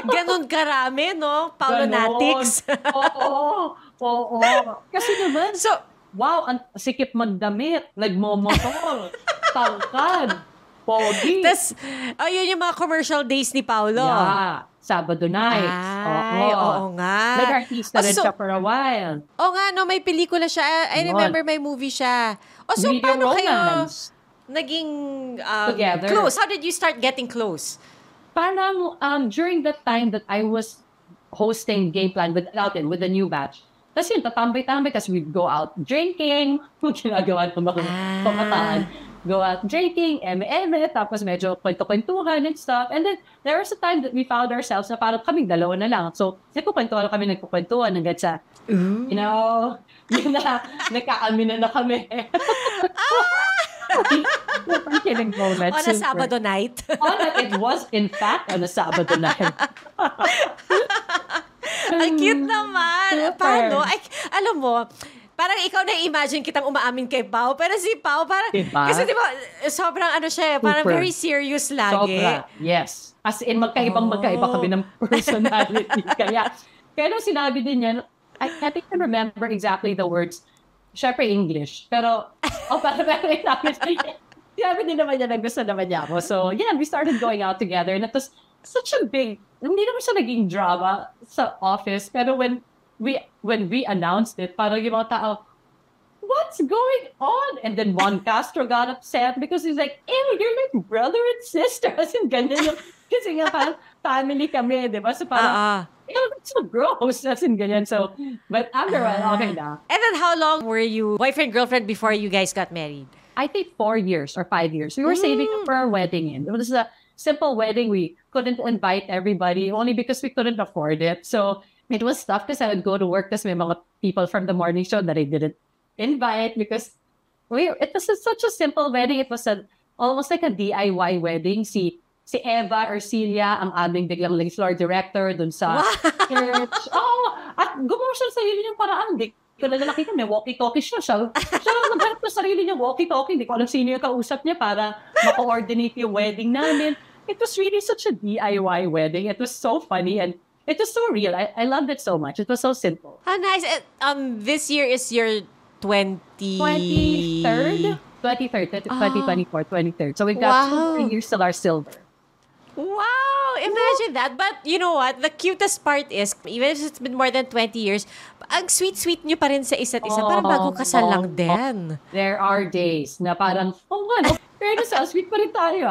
S2: Ganon karami, no? Paulonatics.
S1: Oo. Kasi naman,
S2: So,
S1: wow, ang sikip magdamit, nagmomotor, tangkad, pogi.
S2: tas, yun yung mga commercial days ni Paulo.
S1: Yeah, Sabado nights.
S2: Ay, oo nga.
S1: Nag-artista rin siya for a while.
S2: Oo nga, no, may pelikula siya. I remember may movie siya. So
S1: Video
S2: paano kayo
S1: romance.
S2: naging
S1: Together.
S2: close? How did you start getting close?
S1: Parang during that time that I was hosting Game Plan with the new batch, tapos yun, tatambay-tambay, tapos we'd go out drinking, kung ginagawa ng mga pamataan. Go out drinking, tapos medyo kwento-kwentuhan and stuff. And then, there was a time that we found ourselves na parang kaming dalawa na lang. So, nagkukwentuhan hanggang sa, you know, yun na, nagkaamin na kami. Kidding moment.
S2: On a Sabado night.
S1: It was, in fact, on a Sabado night.
S2: Ang cute naman. Paano? Ay, alam mo, parang ikaw na-imagine kitang umaamin kay Pao. Pero si Pao, parang,
S1: diba?
S2: Kasi diba, sobrang siya, parang
S1: Super.
S2: very serious lagi.
S1: Sobra. Yes. As in, magkaiba kami ng personality. Kaya nung sinabi din niya, I can't even remember exactly the words. Syempre English. Pero, parang sinabi din naman niya na gusto naman niya ako. So, yeah, we started going out together. And it was such a big, hindi naman siya naging drama sa office. Pero when we announced it, parang yung mga tao, what's going on? And then Juan Castro got upset because he's like, ew, you're like brother and sister. As in, ganyan yung, kasi nga parang family kami, di ba? So parang, that's so gross. As in, ganyan. So, but after a while, okay na.
S2: And then how long were you boyfriend, girlfriend before you guys got married?
S1: I think 4 years or 5 years. We were saving up for our wedding. And it was a simple wedding. We couldn't invite everybody only because we couldn't afford it. So, it was tough because I would go to work because may mga people from the morning show that I didn't invite because it was such a simple wedding. It was almost like a DIY wedding. Si Eva or Celia ang aming biglang floor director dun sa church. At gumawa siya sa sarili niyang paraan. Hindi ko na nakita, may walkie-talkie siya. Siya naghanap na sarili niya walkie-talkie. Hindi ko alam sino yung kausap niya para ma-coordinate yung wedding namin. It was really such a DIY wedding. It was so funny and it was so real. I loved it so much. It was so simple.
S2: How nice. This year is your
S1: 23rd, 2024, 23rd. So we've got 2 more years till our silver.
S2: Wow! Imagine that. But you know what? The cutest part is, even if it's been more than 20 years, ang sweet-sweet nyo pa rin sa isa't isa. Parang bagong kasal lang din.
S1: There are days na parang, pero sa sweet pa rin tayo.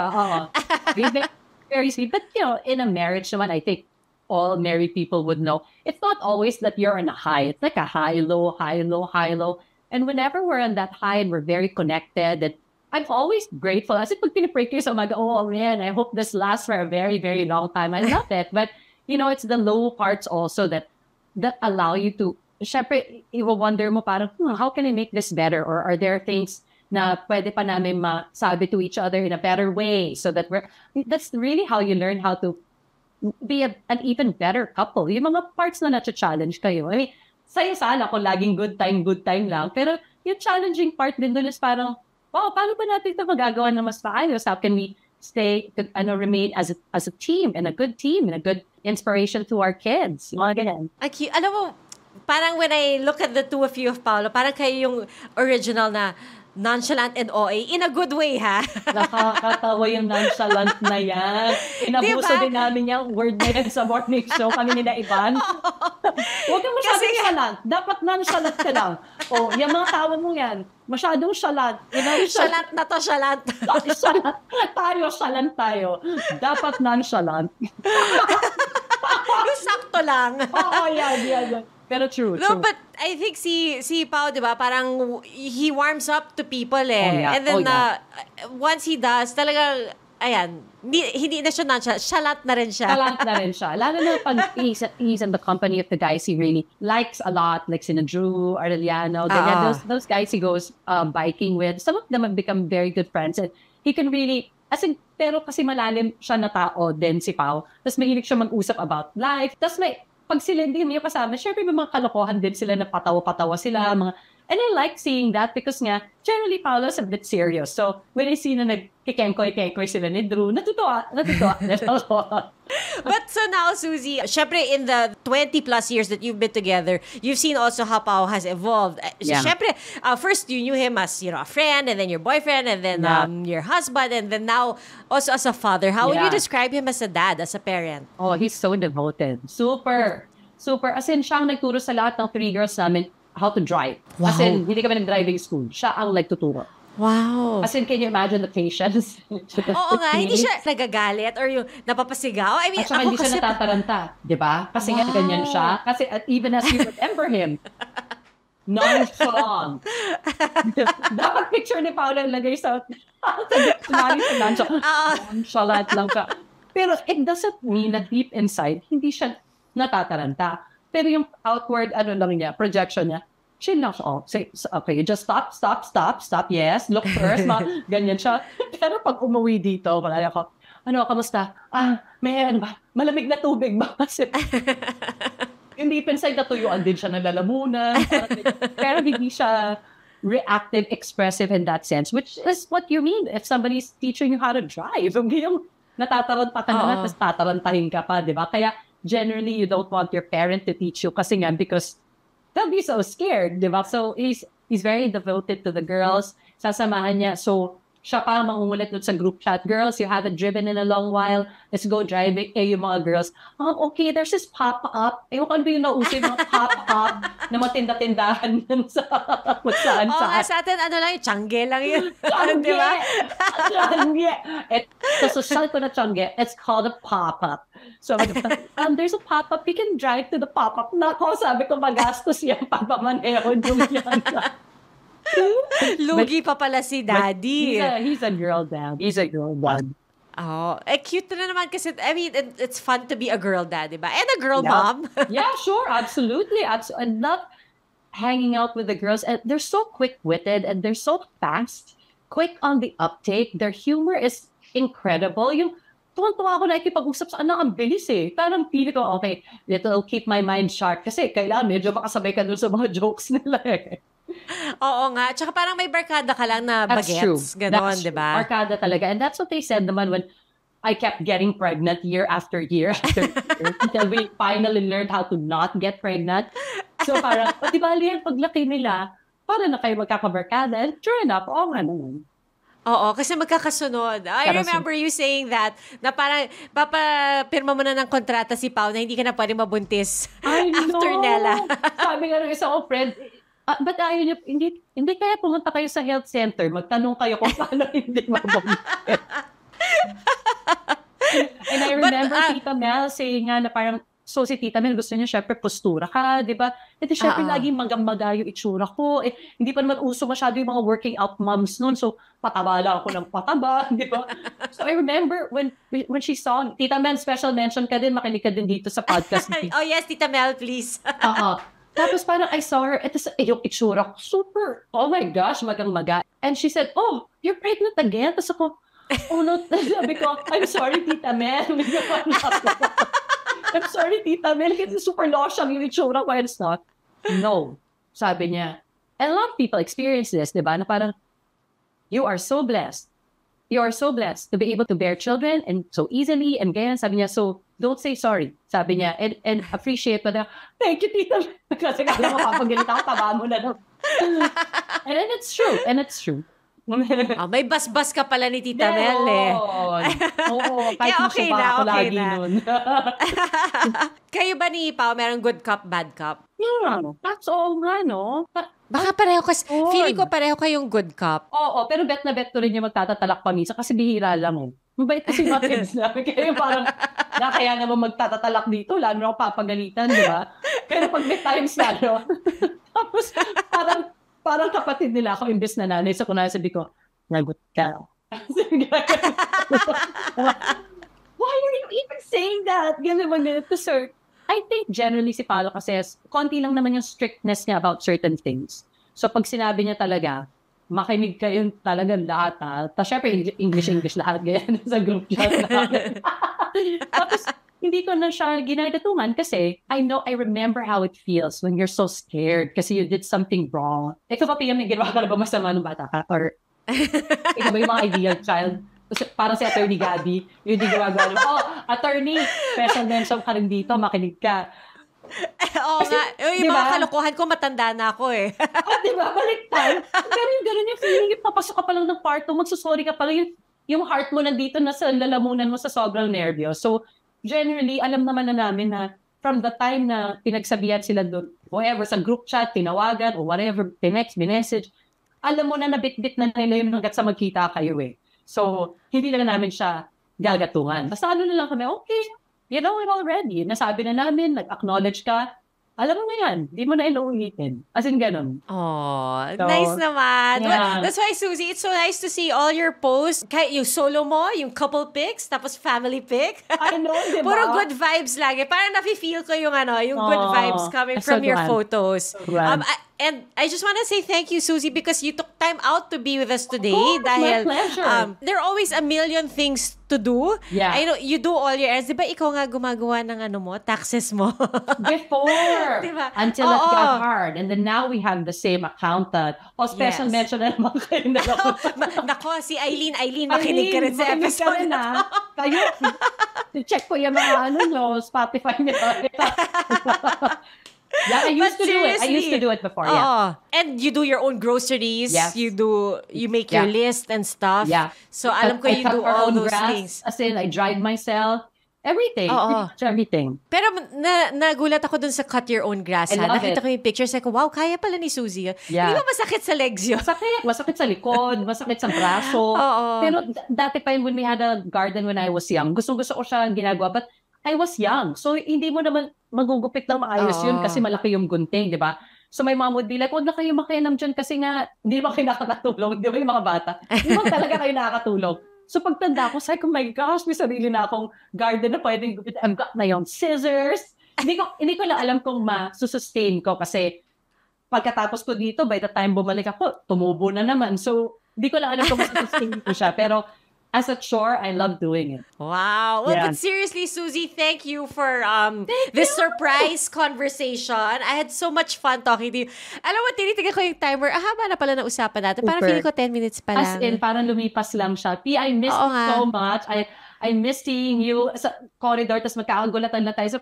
S1: Very sweet. But you know, in a marriage naman, I think all married people would know, it's not always that you're on a high. It's like a high, low, high, low, high, low. And whenever we're on that high and we're very connected, and I'm always grateful. As in, pag pinipray ko sa umaga, oh man, I hope this lasts for a very, very long time. I love it. But, you know, it's the low parts also that allow you to syempre, i-wonder mo parang, how can I make this better? Or are there things na pwede pa namin masabi to each other in a better way so that that's really how you learn how to be an even better couple. Yung mga parts na na-challenge kayo. I mean, sa'yo sana kung laging good time lang. Pero yung challenging part din doon is parang, wow, paano ba natin ito magagawa na mas maayos? How can we remain as a team and a good inspiration to our kids? Mga ganyan.
S2: Alam mo, parang when I look at the two of you of Paolo, parang kayo yung original na nonchalant and OA in a good way, ha?
S1: Nakakatawa yung nonchalant na yan. Inabuso din namin yung word na yan sa morning show kami nila Ivan. Huwag kang masyadong chalant. Dapat nonchalant ka lang. O, yung mga tawag mo yan, masyadong chalant.
S2: Chalant na to, chalant.
S1: Chalant tayo. Dapat nonchalant.
S2: Yung sakto lang.
S1: Oo, yan. Pero true.
S2: But I think si Pao, di ba, parang he warms up to people eh.
S1: Oh, yeah.
S2: And then once he does, talagang, ayan, hindi na siya nonchalant, chalant na rin siya.
S1: Chalant na rin siya. Lalo na pag he's in the company of the guys he really likes a lot, like sina Drew, Arellano, those guys he goes biking with. Some of them have become very good friends and he can really, pero kasi malalim siya na tao din si Pao. Tapos mahilig siya mag-usap about life. Tapos pag sila hindi niyo kasama, syempre may mga kalokohan din sila na patawa-patawa sila. And I like seeing that because nga, generally, Paolo's a bit serious. So, when I see na nagkikengkoy sila ni Drew, natutuwa.
S2: But so now, Suzy, syempre in the 20 plus years that you've been together, you've seen also how Pao has evolved.
S1: Yeah.
S2: Syempre, first you knew him as, a friend, and then your boyfriend, and then your husband, and then now also as a father. How would you describe him as a dad, as a parent?
S1: Oh, he's so devoted. Super. As in, siya ang nagturo sa lahat ng 3 girls namin how to drive.
S2: Wow.
S1: As in, hindi kami nag-driving school. Siya ang nagtuturo.
S2: Wow.
S1: As in, can you imagine the patience?
S2: Oo nga, hindi siya nagagalit or yung napapasigaw. I mean,
S1: at saka hindi siya natataranta. Diba? Kasi nga ganyan siya. Kasi even as you remember him, nonchalant. Dapat picture ni Paolo lagay sa nonchalant lang siya. Pero it doesn't mean that deep inside, hindi siya natataranta. Pero yung outward, projection niya, chill lang siya. Okay, you just stop. Yes, look first. Ganyan siya. Pero pag umuwi dito, malaya ko, kamusta? May malamig na tubig ba? Kasi yung deep inside natuyuan din siya nalalamunan. Pero hindi siya reactive, expressive in that sense, which is what you mean if somebody's teaching you how to drive. Hindi yung natataranta ka na, tapos tatarantahin ka pa, di ba? Kaya generally, you don't want your parent to teach you kasi nga because they'll be so scared, di ba? So, he's very devoted to the girls. Sasamahan niya. So, siya pa mangungulit doon sa group chat. Girls, you haven't driven in a long while. Let's go driving. Yung mga girls, okay, there's this pop-up. Ewan ko ano ba yung nauso yung mga pop-up na matinda-tindahan sa kung saan.
S2: Sa atin, yung tiyangge lang yun.
S1: Tiyangge! Tiyangge! So, social ko na tiyangge. It's called a pop-up. So, there's a pop-up. You can drive to the pop-up. Nako, sabi ko, magastos yan pagpamaneho yung yan.
S2: Lugi pa pala si Daddy.
S1: He's a girl dad. He's a girl dad.
S2: Oh, cute na naman kasi, I mean, it's fun to be a girl dad, diba? And a girl mom.
S1: Yeah, sure. Absolutely. I love hanging out with the girls. And they're so quick-witted and they're so fast. Quick on the uptake. Their humor is incredible. Yung tuwan-tuwa ako nakikipag-usap sa anak, ang bilis eh. Parang pili ko, okay, it'll keep my mind sharp. Kasi kailangan medyo makasabay ka dun sa mga jokes nila eh.
S2: Oo nga. Tsaka parang may barkada ka lang na bagets. Ganon, di ba?
S1: Barkada talaga. And that's what they said naman when I kept getting pregnant year after year until we finally learned how to not get pregnant. So parang, di ba, Lian, paglaki nila, para na kayo magkakabarkada. And sure enough, nga naman.
S2: Oo, kasi magkakasunod. I remember you saying that, na parang papapirma mo na ng kontrata si Pao na hindi ka na pwede mabuntis after Nella. Sabi
S1: nga ng isang friend, but ayaw niyo, hindi kaya pumunta kayo sa health center, magtanong kayo kung paano hindi mabuntis. And I remember Tita Mel saying nga na parang, so si Tita Mel gusto niya syempre postura ka, di ba? E di syempre laging magang-maga yung itsura ko. Hindi pa naman uso masyado yung mga working out moms noon. So pataba lang ako ng pataba, di ba? So I remember when she saw, Tita Mel, special mention ka din, makinig ka din dito sa podcast.
S2: Oh yes, Tita Mel, please.
S1: Tapos parang I saw her, ito yung itsura ko, super, oh my gosh, magang-maga. And she said, oh, you're pregnant again? Tapos ako, oh no, sabi ko, I'm sorry, Tita Mel. I'm sorry, Tita Mel, kasi super losyang yung itsura ko and stuff. No, sabi niya. And a lot of people experience this, di ba? Na parang, you are so blessed. You are so blessed to be able to bear children and so easily. And ganyan, sabi niya, so don't say sorry. Sabi niya, and appreciate pa na, thank you, Tita. Kasi kaya mo kapagalit ako, taba mo na. No? And then it's true. And it's true.
S2: May bas-bas ka pala ni Tita Mel eh.
S1: Oo, kahit
S2: okay
S1: masaba
S2: na,
S1: ako
S2: okay
S1: lagi
S2: na.
S1: nun.
S2: Kayo ba ni Pao, merong good cup, bad cup?
S1: That's all nga, no?
S2: Baka pareho kasi,
S1: Yun.
S2: feeling ko pareho kayong good cup.
S1: Oo, pero bet na bet to rin yung magtatatalak pa minsan kasi bihira lang eh. Mabait kasi mga kids namin. Kaya yung parang, kaya naman magtatatalak dito, lalo na ako papagalitan, di ba? Pero pag may times na, no? Tapos parang kapatid nila ako, imbes na nanay, sa kunwari sabi ko, nagot ka. Why are you even saying that? Ganun mga to sir. I think generally si Paolo kasi konti lang naman yung strictness niya about certain things. So pag sinabi niya talaga, makinig kayo talagang lahat ha. Tapos syempre English lahat ganyan sa group chat lahat. Tapos hindi ko na siya ginagatungan kasi I remember how it feels when you're so scared kasi you did something wrong. Ikaw ba PM, ginawa ka na ba masama ng bata ka? Or ikaw ba yung mga ideal child? Parang si Attorney Gabby, yung di gumagawa. Oh, Attorney, special mention ka rin dito, makinig ka.
S2: Oo nga. Yung
S1: diba?
S2: mga kalokohan ko, matanda na ako eh.
S1: Diba? Baliktad. Pero yung gano'n yung feeling, papasok ka pa lang ng kwarto, magsusorry ka pa lang, yung heart mo nandito na sa lalamunan mo sa sobrang nervyo. So, generally, alam naman na namin na from the time na pinagsabihan sila doon, whatever, sa group chat, tinawagan, or whatever, message, alam mo na nabit-bit na nila yung hanggat sa magkita kayo eh. So, hindi na namin siya gagatungan. Basta ano na lang kami, okay, you know it already. Nasabi na namin, nag-acknowledge ka. Alam mo na yan, di mo na inuulitin. As in, ganun.
S2: Oh,
S1: So,
S2: nice naman.
S1: yeah.
S2: Well, that's why, Susie, it's so nice to see all your posts. Kahit yung solo mo, yung couple pics, tapos family pic.
S1: I know, di ba?
S2: Puro good vibes lagi. Parang nafe-feel ko yung yung good vibes coming
S1: I'm so
S2: from your
S1: glad.
S2: photos.
S1: So glad.
S2: And I just want to say thank you, Susie, because you took time out to be with us today.
S1: course,
S2: Dahil,
S1: my pleasure.
S2: there are always a million things to do.
S1: Yeah.
S2: I know, you do all your errands. Di ba ikaw nga gumagawa ng taxes mo?
S1: Before.
S2: Diba?
S1: Until it got hard. And then now we have the same accountant. O special
S2: Yes.
S1: mention na naman kayo na ako.
S2: Nako, si Eileen, makinig ka rin sa episode na to.
S1: Kayo, check ko yung mga Spotify nila. Yeah, I used to do it before. Yeah.
S2: Oo. And you do your own groceries.
S1: Yes.
S2: You make your list and stuff.
S1: Yeah.
S2: So alam ko
S1: I
S2: you
S1: cut
S2: do
S1: our
S2: all
S1: own
S2: those
S1: grass,
S2: things.
S1: As in, I dried myself. Everything.
S2: Oo.
S1: Pretty much everything.
S2: Pero nagulat ako dun sa cut your own grass.
S1: I
S2: Ha?
S1: love
S2: Nakita
S1: it.
S2: ko yung pictures. Ako, wow, kaya pala ni Susie. Hindi
S1: Yeah.
S2: ba masakit sa legs yun?
S1: Masakit sa likod, masakit sa braso.
S2: Oo.
S1: Pero dati pa yun when we had a garden when I was young, gusto-gusto ko siya ginagawa. But I was young. So, hindi mo naman magugupit ng maayos yun kasi malaki yung gunting, di ba? So, my mom would be like, huwag na kayo makialam dyan kasi nga, hindi naman kayo nakakatulong. Di ba yung mga bata? Hindi naman talaga kayo nakakatulong. So, pagtanda ko, sabi ko, my gosh, may sarili na akong garden na pwedeng gupit. I've got na yung scissors. Hindi ko lang alam kung ma-sustain ko kasi pagkatapos ko dito, by the time bumalik ako, tumubo na naman. So, hindi ko lang alam kung ma-sustain ko siya. Pero, as a chore, I love doing it.
S2: Wow. Well,
S1: Yeah.
S2: but seriously, Susie, thank you for this surprise conversation. I had so much fun talking to you. Alam mo, tinitignan ko yung timer. Haba na pala ng usapan natin. Parang
S1: Super.
S2: feeling ko 10 minutes pa
S1: As
S2: lang.
S1: in, parang lumipas lang siya. P, I miss
S2: Oo
S1: you
S2: nga.
S1: so much. I miss seeing you sa corridor, tapos magkakagulatan na tayo. So,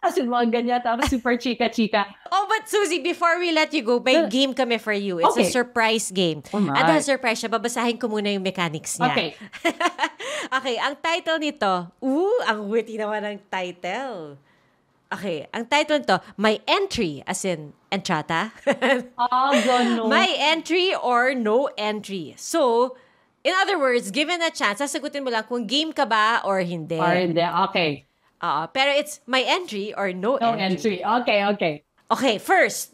S1: as in, mga ganyan, tapos super chika-chika.
S2: Oh, but Susie, before we let you go, may game kami for you. It's a
S1: Okay.
S2: surprise game.
S1: Alright.
S2: At dahil surprise siya, babasahin ko muna yung mechanics niya.
S1: Okay.
S2: Okay, ang title nito, ang witty naman ng title. Okay, ang title nito, My Entry, as in, entrata.
S1: Gano.
S2: My entry or no entry. So, in other words, given a chance, sasagutin mo lang kung game ka ba or hindi.
S1: Or hindi. Okay.
S2: Pero it's my entry or no,
S1: No entry. Okay.
S2: Okay, first,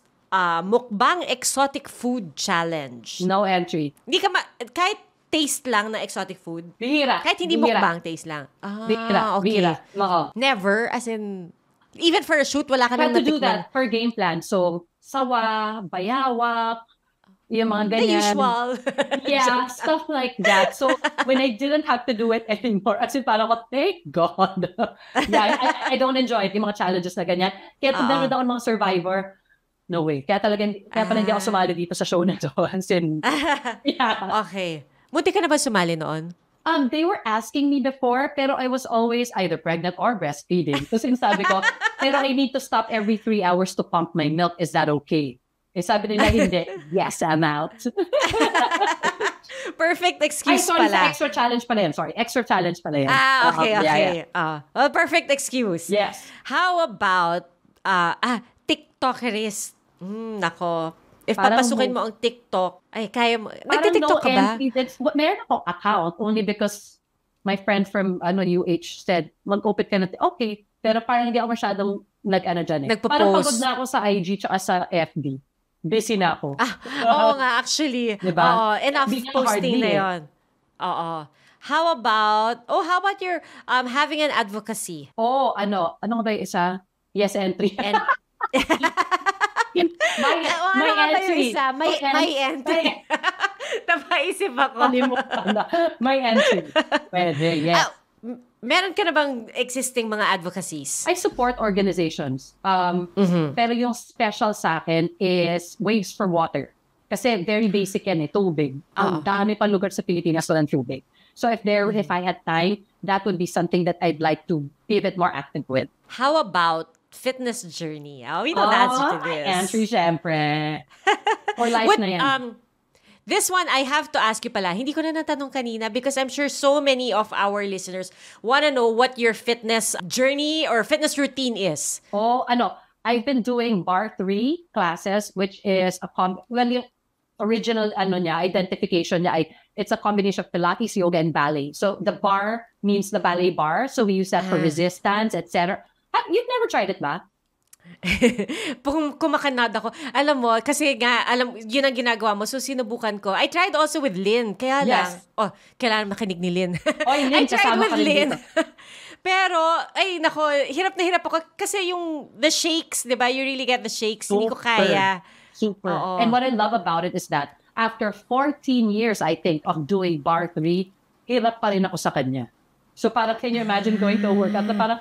S2: mukbang exotic food challenge.
S1: No entry.
S2: Hindi ka kahit taste lang na exotic food.
S1: Bihira.
S2: Kahit hindi
S1: Bihira.
S2: mukbang, taste lang.
S1: Bihira.
S2: Okay.
S1: Bihira. Oo.
S2: Never, as in, Even for a shoot, wala ka
S1: Had
S2: nang
S1: to do
S2: natikman.
S1: that per game plan. So, sawa, bayawak, yung mga
S2: The
S1: ganyan.
S2: usual.
S1: Yeah, stuff like that. So, when I didn't have to do it anymore, as in parang ako, thank God. Yeah, I don't enjoy it, yung mga challenges na ganyan. Kaya pag nanonood ako ng mga Survivor, no way. Kaya pala hindi ako sumali dito sa show na to. As in, yeah.
S2: Okay. Munti ka na ba sumali noon?
S1: They were asking me before, pero I was always either pregnant or breastfeeding. So sinasabi ko, pero I need to stop every 3 hours to pump my milk. Is that okay? Eh sabi nila, hindi. Yes, I'm out.
S2: Perfect excuse
S1: sorry,
S2: pala.
S1: extra challenge pala yan. Sorry, extra challenge pala yan.
S2: Okay.
S1: Yeah.
S2: Well, perfect excuse.
S1: Yes.
S2: How about TikTokerist? Nako. If
S1: Parang
S2: papasukin mo ang TikTok, ay kaya mo. Nagti-TikTok ka ba?
S1: Meron akong account only because my friend from UH said, mag-open ka na. Okay. Pero parang hindi ako masyadong dyan eh.
S2: Nagpo-post.
S1: Parang pagod na ako sa IG tsaka sa FB. Busy na ako.
S2: Oo nga, actually.
S1: Diba?
S2: Oo, enough
S1: Hindi ka
S2: posting
S1: hardly
S2: na yon. Oo. How about your having an advocacy?
S1: Ano ba yung isa? Yes, entry.
S2: And
S1: my entry.
S2: May entry. Napaisip ako.
S1: Kalimutan na. My entry. Pwede, yes.
S2: Meron ka na bang existing mga advocacies?
S1: I support organizations. Pero yung special sa akin is Waves for Water. Kasi very basic yan eh, tubig. Ang dami pa lugar sa Pilipinas walang tubig. So if I had time, that would be something that I'd like to pivot more active with.
S2: How about fitness journey? We don't answer to this.
S1: Entry, syempre. For life na yan.
S2: This one, I have to ask you pala. Hindi ko na natanong kanina because I'm sure so many of our listeners want to know what your fitness journey or fitness routine is.
S1: I've been doing Bar 3 classes, which is yung original identification niya, it's a combination of Pilates, yoga, and ballet. So the bar means the ballet bar. So we use that for resistance, etc. You've never tried it ba?
S2: Kumakanad ako. Alam mo, kasi yun ang ginagawa mo. So, sinubukan ko. I tried also with Lynn. Kaya lang. Kailangan makinig ni Lynn.
S1: Lynn,
S2: I tried with Lynn.
S1: Dito.
S2: Pero, hirap na hirap ako. Kasi yung the shakes, di ba? You really get the shakes. Hindi ko kaya.
S1: Super. And what I love about it is that after 14 years, I think, of doing Bar 3, hirap pa rin ako sa kanya. So, parang, can you imagine going to a workout na parang,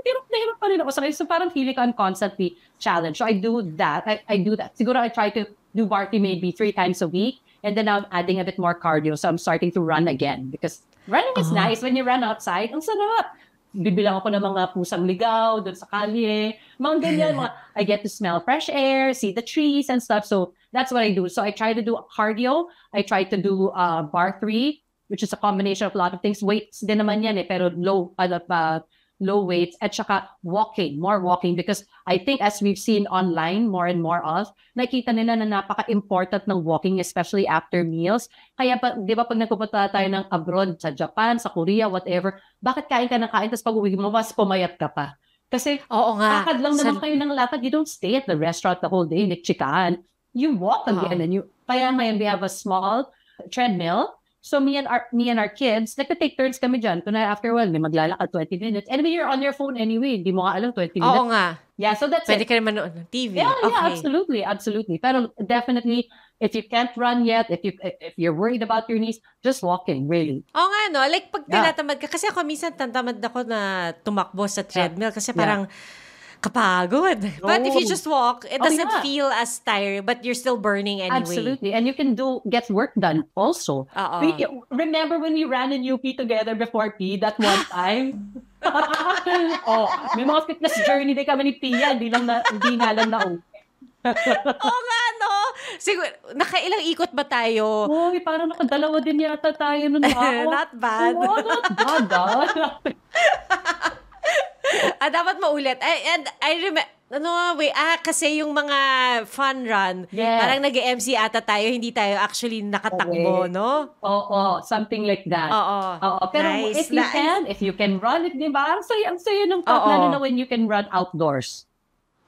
S1: hirap na hirap pa rin ako sa kanya. So, parang feeling ko I'm constantly challenged. So, I do that. I do that. Siguro, I try to do Bar 3 maybe 3 times a week. And then I'm adding a bit more cardio. So, I'm starting to run again. Because running is nice. When you run outside, ang sarap. Bibilang ako ng mga pusang ligaw doon sa kalye. Mga ganyan. I get to smell fresh air, see the trees and stuff. So, that's what I do. So, I try to do cardio. I try to do Bar 3, which is a combination of a lot of things. Weights din naman yan pero low weights, at saka more walking, because I think as we've seen online more and more of, nakita nila na napaka-important ng walking, especially after meals. Kaya di ba pag nagpupunta tayo ng abroad, sa Japan, sa Korea, whatever, bakit kain ka ng kain, tapos pag uwi mo, mas pumayat ka pa? Kasi lakad lang naman kayo ng lakad. You don't stay at the restaurant the whole day, like chikaan. You walk again, and kaya ngayon we have a small treadmill. So me and our kids, take turns kami dyan. Kung after a while, may maglalakad 20 minutes. And when you're on your phone anyway, hindi mo nga alam 20 minutes.
S2: Oo nga.
S1: Yeah, so that's
S2: Pwede ka naman noon ng TV.
S1: Yeah, absolutely. Pero definitely, if you can't run yet, if you're worried about your knees, just walking, really.
S2: Oo nga, no? Like, pag tinatamad ka, kasi ako minsan tamad ako na tumakbo sa treadmill kasi parang kapagod. But if you just walk, it doesn't feel as tired, but you're still burning anyway.
S1: Absolutely. And you can get work done also. Remember when we ran in UP together before P, that one time? May mga fitness journey din kami ni Pia, hindi nga lang na
S2: Oo nga, no? Siguro, nakailang ikot ba tayo?
S1: Parang nakadalawa din yata tayo nun.
S2: Not bad.
S1: Not bad.
S2: Dapat maulit. And I remember, kasi yung mga fun run, parang nag-MC ata tayo, hindi tayo actually nakatakbo, no?
S1: Oo, something like that. Oo. Pero
S2: nice,
S1: if you can run, di ba? Ang saya ng top, lalo na when you can run outdoors.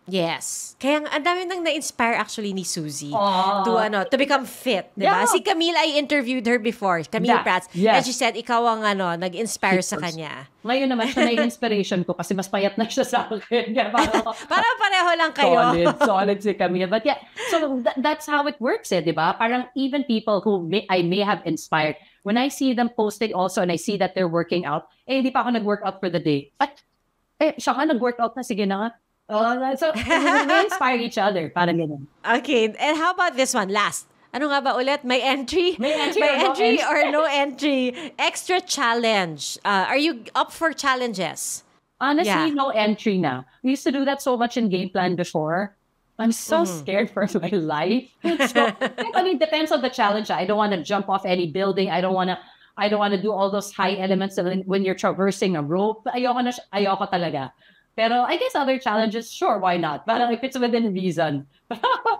S2: Yes. Kaya ang dami nang na-inspire actually ni Suzy to become fit, di ba?
S1: Yeah.
S2: Si Camille, I interviewed her before. Camille Prats.
S1: Yes.
S2: And she said, ikaw ang nag-inspire sa kanya.
S1: Ngayon naman siya na inspiration ko kasi mas payat na siya sa akin.
S2: Parang pareho lang kayo.
S1: Solid si Camille. But yeah, so that's how it works di ba? Parang even people who I may have inspired, when I see them posting also and I see that they're working out, hindi pa ako nag-workout for the day. At siya ka nag-workout na, sige na nga. So we inspire each other. Parang ganun.
S2: Okay, and how about this one? Last. Ano nga ba ulit? May entry?
S1: May entry
S2: or no entry? Extra challenge. Are you up for challenges?
S1: Honestly, no entry na. We used to do that so much in game plan before. I'm so scared for my life. So, I mean, depends on the challenge. I don't want to jump off any building. I don't want to do all those high elements when you're traversing a rope. Ayoko talaga. Pero I guess other challenges, sure, why not? Parang if it's within reason.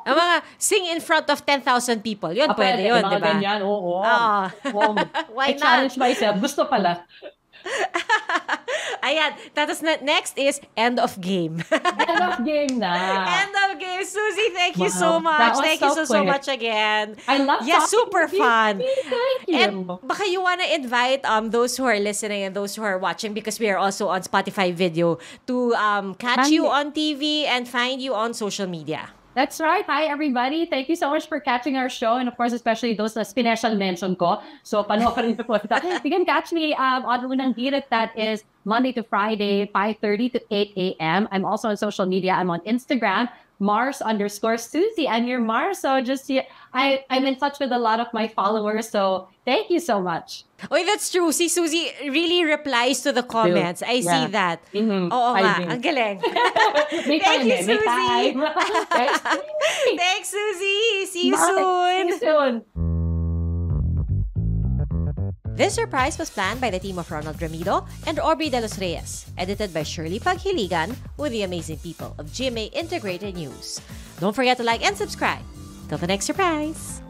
S2: Ang mga sing in front of 10,000 people. Yun, pwede yun, di ba?
S1: Ganyan, oo.
S2: Why
S1: I
S2: not?
S1: challenge myself. Gusto pala.
S2: Ayan. Tapos next is end of game.
S1: End of game na.
S2: End of game. Suzy, thank you so
S1: Wow.
S2: much.
S1: That was
S2: Thank you so
S1: quick.
S2: much again.
S1: I love
S2: Yeah,
S1: talking
S2: super
S1: to you.
S2: fun.
S1: Thank you.
S2: And baka you wanna invite those who are listening and those who are watching, because we are also on Spotify video, to catch you on TV and find you on social media.
S1: That's right. Hi, everybody. Thank you so much for catching our show. And of course, especially those na special mention ko. So, panoorin po ito. You can catch me on Unang Hirit. That is Monday to Friday, 5:30 to 8 a.m. I'm also on social media. I'm on Instagram, Mars_Suzy. And you're Mars. So I'm in touch with a lot of my followers. So thank you so much.
S2: Oy, that's true. Si Suzy really replies to the comments. I see that. Oo nga. Ang galing. Thank you, Suzy. Thanks, Suzy. See you soon.
S1: See you soon.
S2: This surprise was planned by the team of Ronald Ramido and Aubrey De Los Reyes, edited by Shirley Paghiligan with the amazing people of GMA Integrated News. Don't forget to like and subscribe. Till the next surprise.